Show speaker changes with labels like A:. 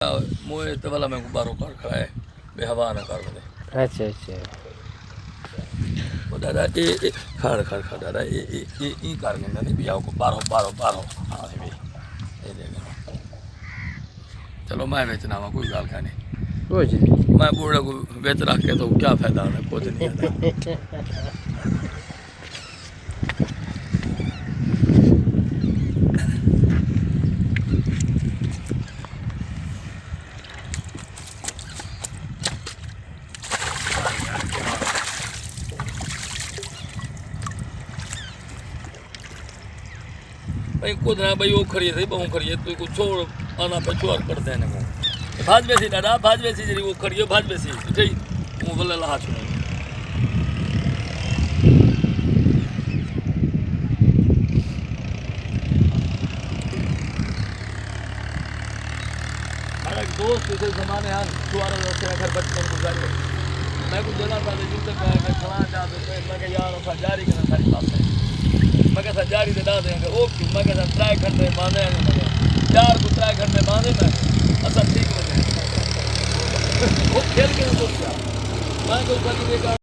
A: मोए तो वाला मैं बारो कर खड़ा है बेहवा ना कर दे।
B: अच्छा अच्छा
A: वो दादा ए खड़ खड़ खड़ दादा ए कर के नहीं बियाह को बारो बारो बारो हाँ भी ये देखो चलो मैं बेचना वा कोई गाल खाने
B: कुछ नहीं
A: मैं बूढ़े को बेच रख के तो क्या फायदा है कुछ नहीं आता। भाई खुद ना भाई वो खड़ी थी बहु खड़ी है तू कुछ छोड़ आना पे छोड़ कर देने को भाज बेसी दादा भाज बेसी जरी वो खड़ी है भाज बेसी ठीक वो बोले ला हाथ में हमारा दोस्त इस जमाने यार सुवार से घर बचपन गुजारे मैं कुछ देना था लेकिन तक मैं खड़ा जा तो मैं यार ऐसा जारी करना सारी बात है मैं कैसा जारी दे दे ओ मैं कैसा ट्राई घंटे माने चार को ट्राई घंटे माने मैं अच्छा ठीक है वो खेल के मैं तो कभी देखा